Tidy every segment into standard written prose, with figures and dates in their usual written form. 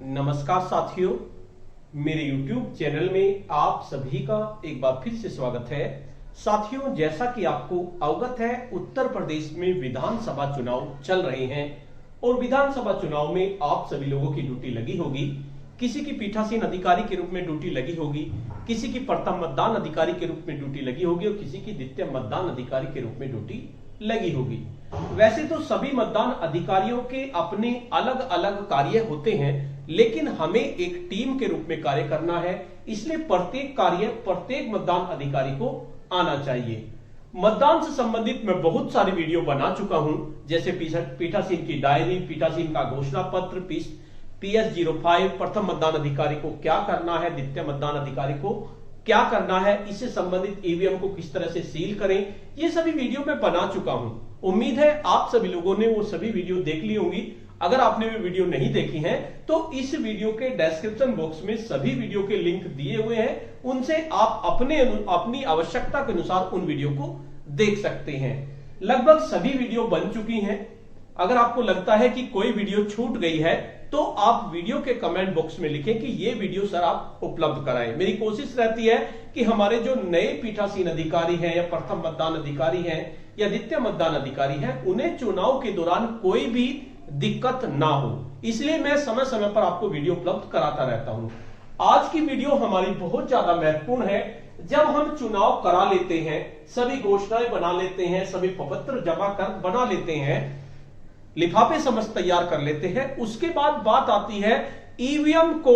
नमस्कार साथियों, मेरे YouTube चैनल में आप सभी का एक बार फिर से स्वागत है। साथियों, जैसा कि आपको अवगत है, उत्तर प्रदेश में विधानसभा चुनाव चल रहे हैं और विधानसभा चुनाव में आप सभी लोगों की ड्यूटी लगी होगी। किसी की पीठासीन अधिकारी के रूप में ड्यूटी लगी होगी, किसी की प्रथम मतदान अधिकारी के रूप में ड्यूटी लगी होगी और किसी की द्वितीय मतदान अधिकारी के रूप में ड्यूटी लगी होगी। वैसे तो सभी मतदान अधिकारियों के अपने अलग अलग कार्य होते हैं, लेकिन हमें एक टीम के रूप में कार्य करना है, इसलिए प्रत्येक कार्य प्रत्येक मतदान अधिकारी को आना चाहिए। मतदान से संबंधित मैं बहुत सारी वीडियो बना चुका हूं, जैसे पीठासीन की डायरी, पीठासीन का घोषणा पत्र, PS05, प्रथम मतदान अधिकारी को क्या करना है, द्वितीय मतदान अधिकारी को क्या करना है, इससे संबंधित ईवीएम को किस तरह से सील करें, ये सभी वीडियो मैं बना चुका हूं। उम्मीद है आप सभी लोगों ने वो सभी वीडियो देख ली होंगी। अगर आपने वो वीडियो नहीं देखी है तो इस वीडियो के डिस्क्रिप्शन बॉक्स में सभी वीडियो के लिंक दिए हुए हैं, उनसे आप अपनी आवश्यकता के अनुसार उन वीडियो को देख सकते हैं। लगभग सभी वीडियो बन चुकी हैं। अगर आपको लगता है कि कोई वीडियो छूट गई है तो आप वीडियो के कमेंट बॉक्स में लिखें कि ये वीडियो सर आप उपलब्ध कराएं। मेरी कोशिश रहती है कि हमारे जो नए पीठासीन अधिकारी हैं या प्रथम मतदान अधिकारी हैं या द्वितीय मतदान अधिकारी हैं, उन्हें चुनाव के दौरान कोई भी दिक्कत ना हो, इसलिए मैं समय समय पर आपको वीडियो उपलब्ध कराता रहता हूं। आज की वीडियो हमारी बहुत ज्यादा महत्वपूर्ण है। जब हम चुनाव करा लेते हैं, सभी घोषणाएं बना लेते हैं, सभी प्रपत्र जमा कर बना लेते हैं, लिफाफे समस्त तैयार कर लेते हैं, उसके बाद बात आती है ईवीएम को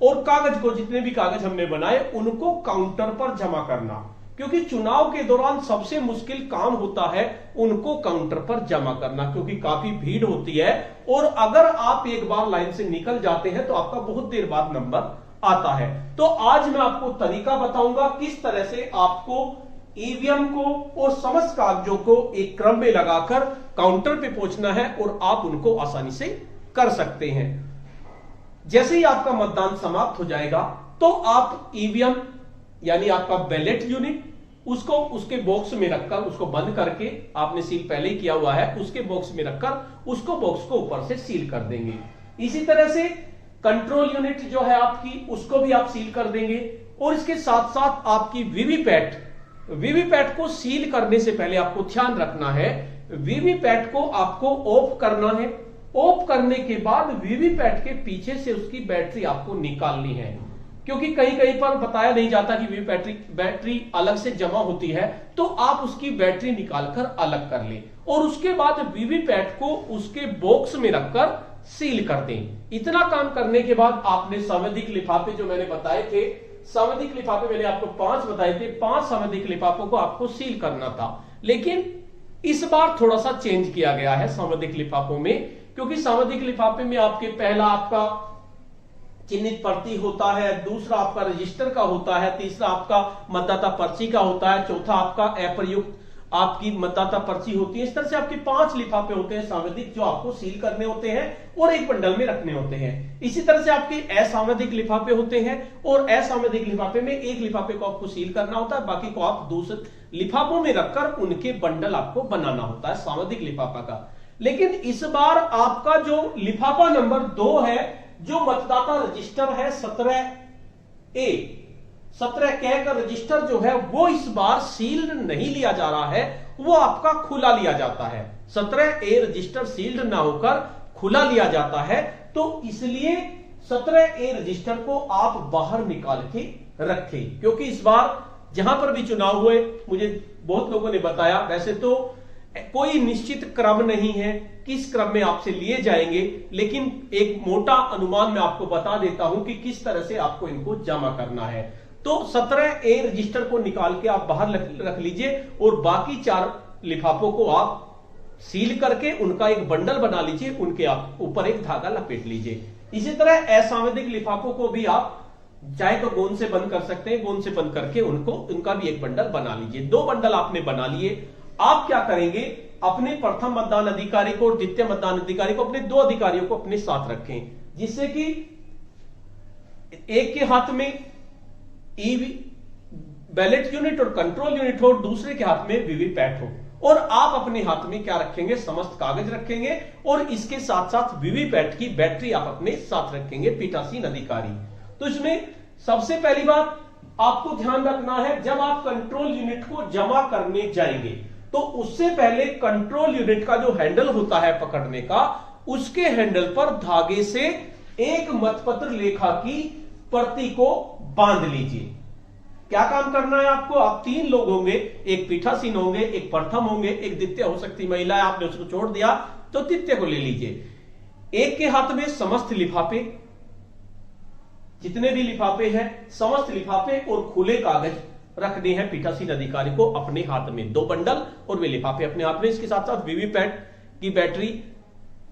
और कागज को, जितने भी कागज हमने बनाए उनको काउंटर पर जमा करना, क्योंकि चुनाव के दौरान सबसे मुश्किल काम होता है उनको काउंटर पर जमा करना, क्योंकि काफी भीड़ होती है और अगर आप एक बार लाइन से निकल जाते हैं तो आपका बहुत देर बाद नंबर आता है। तो आज मैं आपको तरीका बताऊंगा किस तरह से आपको ईवीएम को और समस्त कागजों को एक क्रम में लगाकर काउंटर पे पहुंचना है और आप उनको आसानी से कर सकते हैं। जैसे ही आपका मतदान समाप्त हो जाएगा तो आप ईवीएम यानी आपका बैलेट यूनिट उसको उसके बॉक्स में रखकर, उसको बंद करके, आपने सील पहले ही किया हुआ है, उसके बॉक्स में रखकर उसको बॉक्स को ऊपर से सील कर देंगे। इसी तरह से कंट्रोल यूनिट जो है आपकी, उसको भी आप सील कर देंगे और इसके साथ साथ आपकी वीवीपैट को सील करने से पहले आपको ध्यान रखना है, वीवीपैट को आपको ऑफ करना है। ऑफ करने के बाद वीवीपैट के पीछे से उसकी बैटरी आपको निकालनी है, क्योंकि कहीं कहीं पर बताया नहीं जाता कि बैटरी अलग से जमा होती है, तो आप उसकी बैटरी निकालकर अलग कर लें और उसके बाद वीवीपैट को उसके बॉक्स में रखकर सील कर दें। इतना काम करने के बाद आपने संवैधिक लिफाफे जो मैंने बताए थे, संवैधिक लिफाफे मैंने आपको 5 बताए थे, 5 संवैधिक लिफाफों को आपको सील करना था, लेकिन इस बार थोड़ा सा चेंज किया गया है संवैधिक लिफाफों में, क्योंकि संवैधिक लिफाफे में आपके पहला आपका चिन्हित प्रति होता है, दूसरा आपका रजिस्टर का होता है, तीसरा आपका मतदाता पर्ची का होता है, चौथा आपका अप्रयुक्त आपकी मतदाता पर्ची होती है। इस तरह से आपके 5 लिफाफे होते हैं संवैधिक, जो आपको सील करने होते हैं और एक बंडल में रखने होते हैं। इसी तरह से आपके असंवैधिक लिफाफे होते हैं और असंवैधिक लिफाफे में एक लिफाफे को आपको सील करना होता है, बाकी को आप दूसरे लिफाफों में रखकर उनके बंडल आपको बनाना होता है संवैधिक लिफाफा का। लेकिन इस बार आपका जो लिफाफा नंबर 2 है, जो मतदाता रजिस्टर है 17A का रजिस्टर जो है वो इस बार सील्ड नहीं लिया जा रहा है, वो आपका खुला लिया जाता है। 17A रजिस्टर सील्ड ना होकर खुला लिया जाता है, तो इसलिए 17A रजिस्टर को आप बाहर निकाल के रखें, क्योंकि इस बार जहां पर भी चुनाव हुए, मुझे बहुत लोगों ने बताया, वैसे तो कोई निश्चित क्रम नहीं है किस क्रम में आपसे लिए जाएंगे, लेकिन एक मोटा अनुमान मैं आपको बता देता हूं कि किस तरह से आपको इनको जमा करना है। तो 17A रजिस्टर को निकाल के आप बाहर रख लीजिए और बाकी 4 लिफाफों को आप सील करके उनका एक बंडल बना लीजिए, उनके आप ऊपर एक धागा लपेट लीजिए। इसी तरह असंवैधिक लिफाफों को भी आप चाहे तो गोंद से बंद कर सकते हैं, गोंद से बंद करके उनका भी एक बंडल बना लीजिए। 2 बंडल आपने बना लिए। आप क्या करेंगे, अपने प्रथम मतदान अधिकारी को और द्वितीय मतदान अधिकारी को, अपने 2 अधिकारियों को अपने साथ रखें, जिससे कि एक के हाथ में बैलेट यूनिट और कंट्रोल यूनिट हो और दूसरे के हाथ में वीवीपैट हो, और आप अपने हाथ में क्या रखेंगे, समस्त कागज रखेंगे और इसके साथ साथ वीवीपैट की बैटरी आप अपने साथ रखेंगे पीठासीन अधिकारी। तो इसमें सबसे पहली बात आपको ध्यान रखना है, जब आप कंट्रोल यूनिट को जमा करने जाएंगे तो उससे पहले कंट्रोल यूनिट का जो हैंडल होता है पकड़ने का, उसके हैंडल पर धागे से एक मतपत्र लेखा की प्रति को बांध लीजिए। क्या काम करना है आपको, आप 3 लोग होंगे, एक पीठासीन होंगे, एक प्रथम होंगे, एक द्वितीय हो सकती महिला है, आपने उसको छोड़ दिया तो तृतीय को ले लीजिए। एक के हाथ में समस्त लिफाफे, जितने भी लिफाफे हैं समस्त लिफाफे और खुले कागज रखने हैं पीठासीन अधिकारी को अपने हाथ में, 2 बंडल और वे लिफाफे अपने हाथ में। इसके साथ साथ वीवीपैट की बैटरी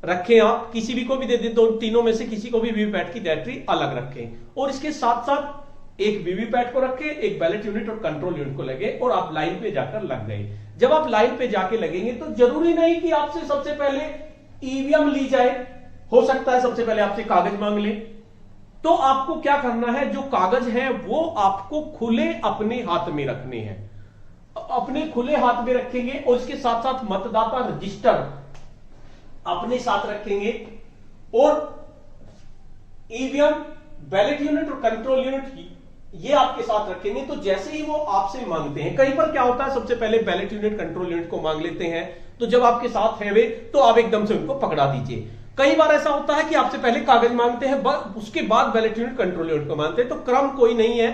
रखें, आप किसी भी को भी दे दें, तीनों में से किसी को भी वीवीपैट की बैटरी अलग रखें और इसके साथ साथ एक वीवीपैट को रखें, एक बैलेट यूनिट और कंट्रोल यूनिट को लगे और आप लाइन पे जाकर लग गए। जब आप लाइन पे जाके लगेंगे तो जरूरी नहीं कि आपसे सबसे पहले ईवीएम ली जाए, हो सकता है सबसे पहले आपसे कागज मांग ले। तो आपको क्या करना है, जो कागज है वो आपको खुले अपने हाथ में रखने हैं, अपने खुले हाथ में रखेंगे और इसके साथ साथ मतदाता रजिस्टर अपने साथ रखेंगे और ईवीएम, बैलेट यूनिट और कंट्रोल यूनिट ये आपके साथ रखेंगे। तो जैसे ही वो आपसे मांगते हैं, कहीं पर क्या होता है सबसे पहले बैलेट यूनिट कंट्रोल यूनिट को मांग लेते हैं, तो जब आपके साथ है वे तो आप एकदम से उनको पकड़ा दीजिए। कई बार ऐसा होता है कि आपसे पहले कागज मांगते हैं, उसके बाद बैलेट यूनिट कंट्रोल यूनिट को मांगते हैं, तो क्रम कोई नहीं है,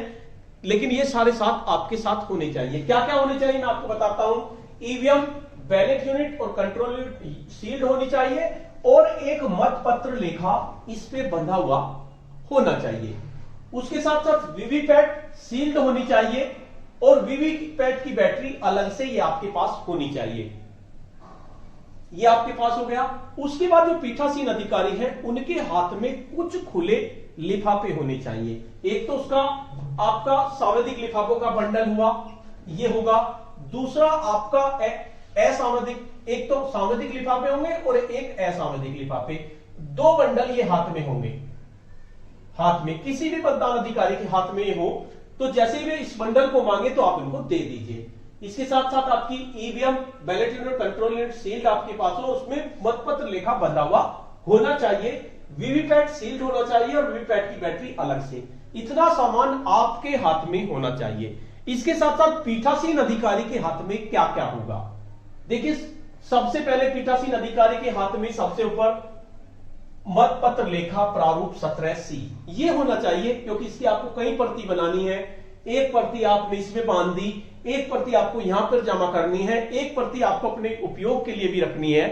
लेकिन ये सारे साथ आपके साथ होने चाहिए। क्या क्या होने चाहिए मैं आपको बताता हूं, ईवीएम, बैलेट यूनिट और कंट्रोल यूनिट सील्ड होनी चाहिए और एक मतपत्र लेखा इस पे बंधा हुआ होना चाहिए। उसके साथ साथ वीवीपैट सील्ड होनी चाहिए और वीवीपैट की बैटरी अलग से ये आपके पास होनी चाहिए। ये आपके पास हो गया। उसके बाद जो पीठासीन अधिकारी है उनके हाथ में कुछ खुले लिफाफे होने चाहिए। एक तो उसका आपका सांविधिक लिफाफों का बंडल हुआ, ये होगा। दूसरा आपका असांविधिक, एक तो सांविधिक लिफाफे होंगे और एक असांविधिक लिफाफे, 2 बंडल ये हाथ में होंगे। हाथ में किसी भी मतदान अधिकारी के हाथ में हो तो जैसे ही वे इस बंडल को मांगे तो आप इनको दे दीजिए। इसके साथ साथ आपकी EVM, ballot unit, control unit sealed आपके पास हो, उसमें मतपत्र लेखा बंधा हुआ होना चाहिए, वीवीपैट सील्ड होना चाहिए और वीवीपैट की बैटरी अलग से। इतना सामान आपके हाथ में होना चाहिए। इसके साथ साथ पीठासीन अधिकारी के हाथ में क्या क्या होगा, देखिए सबसे पहले पीठासीन अधिकारी के हाथ में सबसे ऊपर मतपत्र लेखा प्रारूप 17C ये होना चाहिए, क्योंकि इसकी आपको कई प्रति बनानी है। एक प्रति आपने इसमें बांध दी, एक प्रति आपको यहां पर जमा करनी है, एक प्रति आपको अपने उपयोग के लिए भी रखनी है।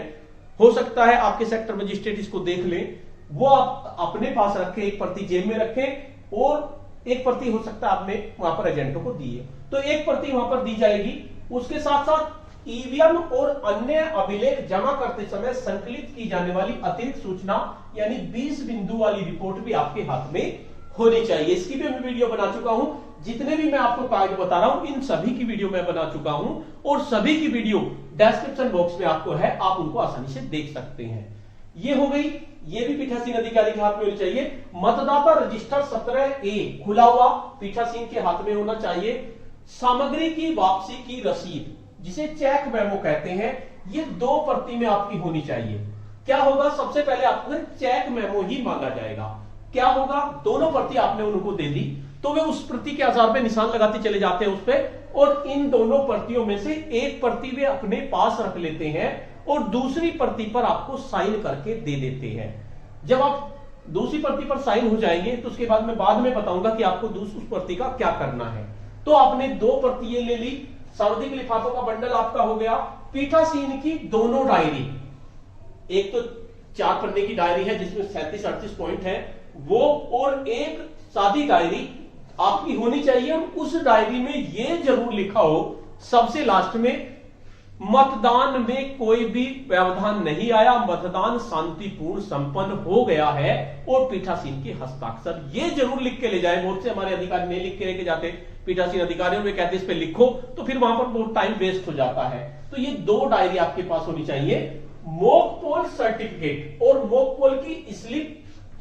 हो सकता है आपके सेक्टर मजिस्ट्रेट इसको देख लें, वो आप अपने पास रखें, एक प्रति जेब में रखें और एक प्रति हो सकता है आपने वहां पर एजेंटों को दी है, तो एक प्रति वहां पर दी जाएगी। उसके साथ साथ ईवीएम और अन्य अभिलेख जमा करते समय संकलित की जाने वाली अतिरिक्त सूचना यानी 20 बिंदु वाली रिपोर्ट भी आपके हाथ में होनी चाहिए। इसकी भी मैं वीडियो बना चुका हूं, जितने भी मैं आपको कागज बता रहा हूं इन सभी की वीडियो मैं बना चुका हूं और सभी की वीडियो डिस्क्रिप्शन बॉक्स में आपको है, आप उनको आसानी से देख सकते हैं। ये हो गई, ये भी पीठासीन अधिकारी के हाथ में होनी चाहिए। मतदाता रजिस्टर 17A खुला हुआ पीठासीन के हाथ में होना चाहिए। सामग्री की वापसी की रसीद जिसे चेक मेमो कहते हैं, ये 2 प्रति में आपकी होनी चाहिए। क्या होगा, सबसे पहले आपको चेक मेमो ही मांगा जाएगा। क्या होगा, दोनों प्रति आपने उनको दे दी तो वे उस प्रति के आधार पे निशान लगाते चले जाते हैं उस पे, और इन दोनों प्रतियों में से एक प्रति वे अपने पास रख लेते हैं और दूसरी प्रति पर आपको साइन करके दे देते हैं। जब आप दूसरी प्रति पर साइन हो जाएंगे तो उसके बाद मैं बाद में बताऊंगा कि आपको उस प्रति का क्या करना है। तो आपने 2 प्रतियां ले ली, सांविधिक लिफाफों का बंडल आपका हो गया। पीठासीन की दोनों डायरी, एक तो 4 पन्ने की डायरी है जिसमें 37-38 पॉइंट है वो, और एक सादी डायरी आपकी होनी चाहिए। और उस डायरी में यह जरूर लिखा हो सबसे लास्ट में, मतदान में कोई भी व्यवधान नहीं आया, मतदान शांतिपूर्ण संपन्न हो गया है और पीठासीन के हस्ताक्षर, ये जरूर लिख के ले जाए। बहुत से हमारे अधिकारी नहीं लिख के लेके जाते पीठासीन अधिकारी, और वे कहते इस पे लिखो, तो फिर वहां पर बहुत टाइम वेस्ट हो जाता है। तो ये 2 डायरी आपके पास होनी चाहिए। मॉक पोल सर्टिफिकेट और मॉक पोल की स्लिप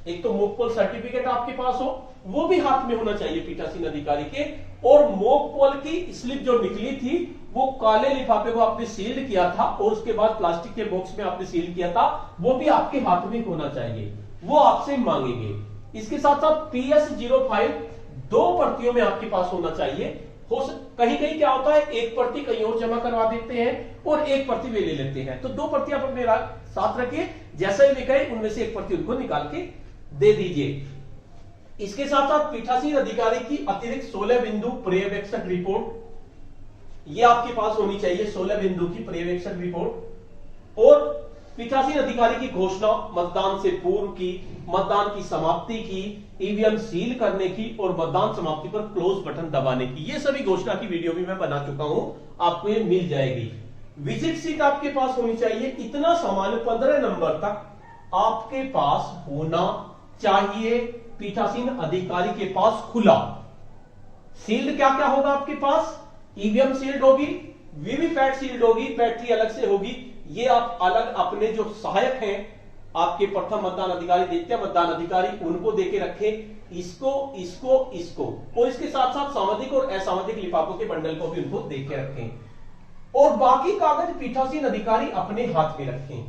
एक तो मॉक पोल सर्टिफिकेट आपके पास हो, वो भी हाथ में होना चाहिए पीठासीन अधिकारी के, और मॉक पोल की स्लिप जो निकली थी वो काले लिफाफे को आपने सील्ड किया था और उसके बाद प्लास्टिक के बॉक्स में आपने सील किया था, वो भी आपके हाथ में होना चाहिए, वो आपसे मांगेंगे। इसके साथ साथ PS05 2 प्रतियों में आपके पास होना चाहिए। कहीं कहीं क्या होता है, एक प्रति कहीं और जमा करवा देते हैं और एक प्रति वे ले लेते हैं, तो 2 प्रति आप अपने साथ रखिए, जैसा ही लिखा है उनमें से एक प्रति उनको निकाल के दे दीजिए। इसके साथ साथ पीठासीन अधिकारी की अतिरिक्त 16 बिंदु पर्यवेक्षक रिपोर्ट, ये आपके पास होनी चाहिए, 16 बिंदु की पर्यवेक्षक रिपोर्ट। और पीठासीन अधिकारी की घोषणा मतदान से पूर्व की, मतदान की समाप्ति की, ईवीएम सील करने की और मतदान समाप्ति पर क्लोज बटन दबाने की, ये सभी घोषणा की वीडियो भी मैं बना चुका हूं, आपको ये मिल जाएगी। विजिट सीट आपके पास होनी चाहिए। इतना सामान 15 नंबर तक आपके पास होना चाहिए पीठासीन अधिकारी के पास खुला। सील्ड क्या क्या होगा आपके पास, ईवीएम सील्ड होगी, वीवीपैट सील्ड होगी, बैटरी अलग से होगी, ये आप अलग अपने जो सहायक हैं आपके प्रथम मतदान अधिकारी, द्वितीय मतदान अधिकारी, उनको देके रखें, इसको इसको इसको, और इसके साथ साथ सामाजिक और असामाजिक लिफाफों के बंडल को भी उनको देके रखें, और बाकी कागज पीठासीन अधिकारी अपने हाथ में रखें,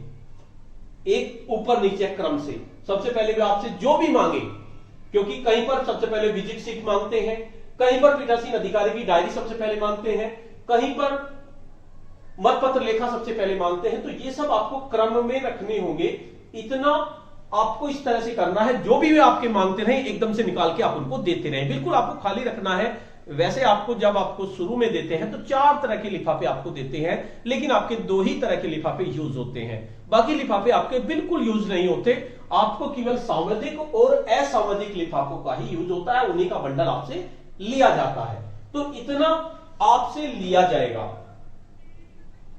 एक ऊपर नीचे क्रम से। सबसे पहले वे आपसे जो भी मांगे, क्योंकि कहीं पर सबसे पहले विजिट सीट मांगते हैं, कहीं पर पीठासीन अधिकारी की डायरी सबसे पहले मांगते हैं, कहीं पर मतपत्र लेखा सबसे पहले मांगते हैं, तो ये सब आपको क्रम में रखने होंगे। इतना आपको इस तरह से करना है, जो भी वे आपके मांगते रहे एकदम से निकाल के आप उनको देते रहे, बिल्कुल आपको खाली रखना है। वैसे आपको जब आपको शुरू में देते हैं तो 4 तरह के लिफाफे आपको देते हैं, लेकिन आपके 2 ही तरह के लिफाफे यूज होते हैं, बाकी लिफाफे आपके बिल्कुल यूज नहीं होते। आपको केवल सामाजिक और असामाजिक लिफाफों का ही यूज होता है, उन्हीं का बंडल आपसे लिया जाता है। तो इतना आपसे लिया जाएगा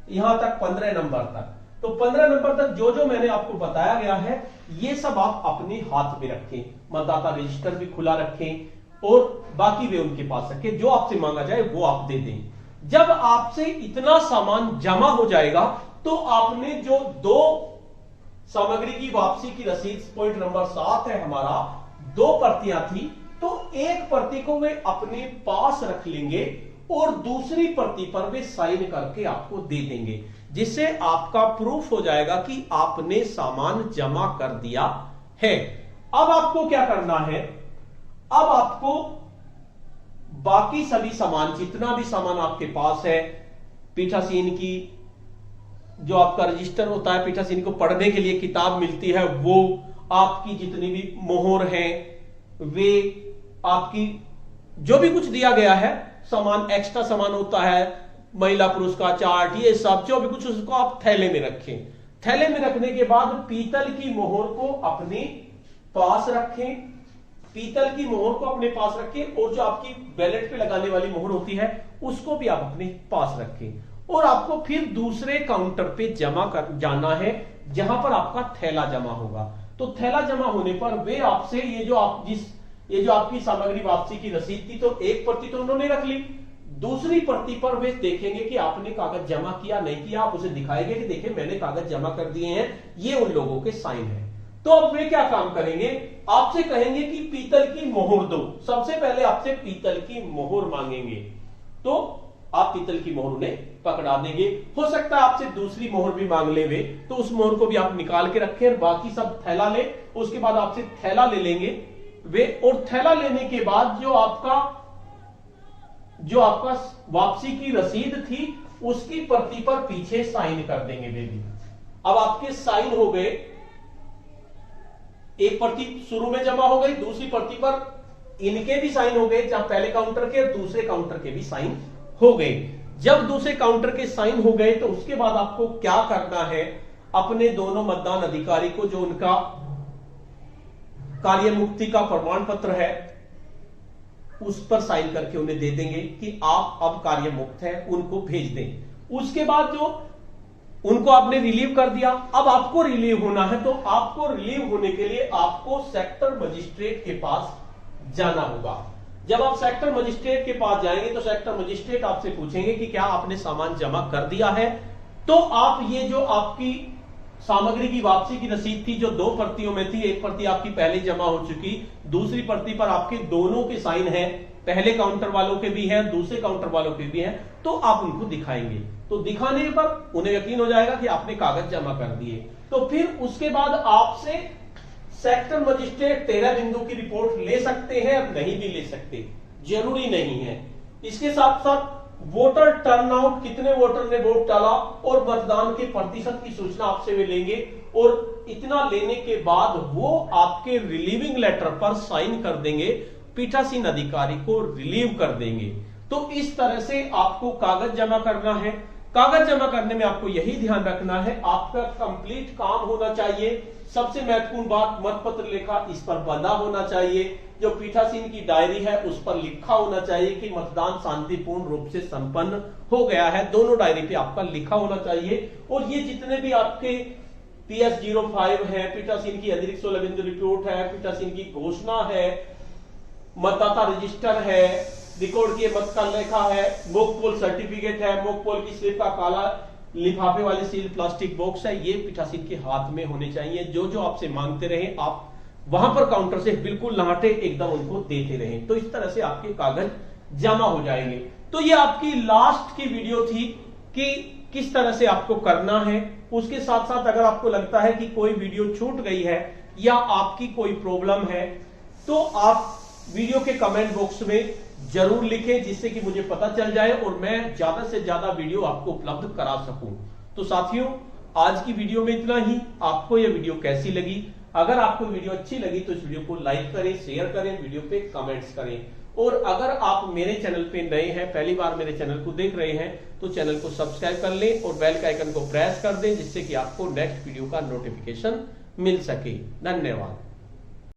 यहां तक 15 नंबर तक। तो 15 नंबर तक जो जो मैंने आपको बताया गया है, ये सब आप अपने हाथ में रखें, मतदाता रजिस्टर भी खुला रखें और बाकी वे उनके पास रखें, जो आपसे मांगा जाए वो आप दे दें। जब आपसे इतना सामान जमा हो जाएगा तो आपने जो 2 सामग्री की वापसी की रसीद, पॉइंट नंबर 7 है हमारा, 2 प्रतियां थी, तो एक प्रति को वे अपने पास रख लेंगे और दूसरी प्रति पर वे साइन करके आपको दे देंगे, जिससे आपका प्रूफ हो जाएगा कि आपने सामान जमा कर दिया है। अब आपको क्या करना है, अब आपको बाकी सभी सामान, जितना भी सामान आपके पास है, पीठासीन की जो आपका रजिस्टर होता है, पीठासीन को पढ़ने के लिए किताब मिलती है, वो आपकी जितनी भी मोहर हैं, वे आपकी जो भी कुछ दिया गया है सामान, एक्स्ट्रा सामान होता है, महिला पुरुष का चार्ट, ये सब जो भी कुछ, उसको आप थैले में रखें। थैले में रखने के बाद पीतल की मोहर को अपने पास रखें, पीतल की मोहर को अपने पास रखें, और जो आपकी बैलेट पे लगाने वाली मोहर होती है उसको भी आप अपने पास रखें। और आपको फिर दूसरे काउंटर पे जमा कर जाना है, जहां पर आपका थैला जमा होगा। तो थैला जमा होने पर वे आपसे ये जो आपकी सामग्री वापसी की रसीद थी, तो एक प्रति तो उन्होंने रख ली, दूसरी प्रति पर वे देखेंगे कि आपने कागज जमा किया नहीं किया, आप उसे दिखाएंगे कि देखिए मैंने कागज जमा कर दिए हैं, ये उन लोगों के साइन है। तो अब वे क्या काम करेंगे, आपसे कहेंगे कि पीतल की मोहर दो। सबसे पहले आपसे पीतल की मोहर मांगेंगे, तो आप पीतल की मोहर उन्हें पकड़ा देंगे। हो सकता है आपसे दूसरी मोहर भी मांग ले वे, तो उस मोहर को भी आप निकाल के रखें और बाकी सब थैला ले। उसके बाद आपसे थैला ले लेंगे वे, और थैला लेने के बाद जो आपका वापसी की रसीद थी उसकी प्रति पर पीछे साइन कर देंगे वे भी। अब आपके साइन हो गए, एक प्रति शुरू में जमा हो गई, दूसरी प्रति पर इनके भी साइन हो गए, जहां पहले काउंटर के और दूसरे काउंटर के भी साइन हो गए। जब दूसरे काउंटर के साइन हो गए तो उसके बाद आपको क्या करना है, अपने दोनों मतदान अधिकारी को जो उनका कार्य मुक्ति का प्रमाण पत्र है उस पर साइन करके उन्हें दे देंगे कि आप अब कार्य मुक्त हैं, उनको भेज दें। उसके बाद जो उनको आपने रिलीव कर दिया, अब आपको रिलीव होना है, तो आपको रिलीव होने के लिए आपको सेक्टर मजिस्ट्रेट के पास जाना होगा। जब आप सेक्टर मजिस्ट्रेट के पास जाएंगे तो सेक्टर मजिस्ट्रेट आपसे पूछेंगे कि क्या आपने सामान जमा कर दिया है। तो आप ये जो आपकी सामग्री की वापसी की रसीद थी जो 2 प्रतियों में थी, एक प्रति आपकी पहले जमा हो चुकी, दूसरी प्रति पर आपके दोनों के साइन हैं, पहले काउंटर वालों के भी हैं, दूसरे काउंटर वालों के भी हैं, तो आप उनको दिखाएंगे। तो दिखाने पर उन्हें यकीन हो जाएगा कि आपने कागज जमा कर दिए। तो फिर उसके बाद आपसे सेक्टर मजिस्ट्रेट 13 बिंदु की रिपोर्ट ले सकते हैं, अब नहीं भी ले सकते, जरूरी नहीं है। इसके साथ साथ वोटर टर्नआउट, कितने वोटर ने वोट डाला और मतदान के प्रतिशत की सूचना आपसे वे लेंगे, और इतना लेने के बाद वो आपके रिलीविंग लेटर पर साइन कर देंगे, पीठासीन अधिकारी को रिलीव कर देंगे। तो इस तरह से आपको कागज जमा करना है। कागज जमा करने में आपको यही ध्यान रखना है, आपका कंप्लीट काम होना चाहिए। सबसे महत्वपूर्ण बात, मतपत्र लेखा इस पर बंधा होना चाहिए, जो पीठासीन की डायरी है उस पर लिखा होना चाहिए कि मतदान शांतिपूर्ण रूप से संपन्न हो गया है, दोनों डायरी पे आपका लिखा होना चाहिए। और ये जितने भी आपके PS05 है, पीठासीन की अतिरिक्त 16 बिंदु रिपोर्ट है, पीठासीन की घोषणा है, मतदाता रजिस्टर है, रिकॉर्ड किए मत का लेखा है, मॉक पोल सर्टिफिकेट है, मॉक पोल की स्लिप का काला लिफाफे वाली सील प्लास्टिक बॉक्स है, ये पीठासीन के हाथ में होने चाहिए। जो जो आपसे मांगते रहे आप वहां पर काउंटर से बिल्कुल नहाटे एकदम उनको देते रहे, तो इस तरह से आपके कागज जमा हो जाएंगे। तो ये आपकी लास्ट की वीडियो थी कि किस तरह से आपको करना है। उसके साथ साथ अगर आपको लगता है कि कोई वीडियो छूट गई है या आपकी कोई प्रॉब्लम है, तो आप वीडियो के कमेंट बॉक्स में जरूर लिखें, जिससे कि मुझे पता चल जाए और मैं ज्यादा से ज्यादा वीडियो आपको उपलब्ध करा सकूं। तो साथियों, आज की वीडियो में इतना ही। आपको यह वीडियो कैसी लगी? अगर आपको वीडियो अच्छी लगी तो इस वीडियो को लाइक करें, शेयर करें, वीडियो पे कमेंट्स करें। और अगर आप मेरे चैनल पे नए हैं, पहली बार मेरे चैनल को देख रहे हैं, तो चैनल को सब्सक्राइब कर लें और बेल का आइकन को प्रेस कर दें, जिससे कि आपको नेक्स्ट वीडियो का नोटिफिकेशन मिल सके। धन्यवाद।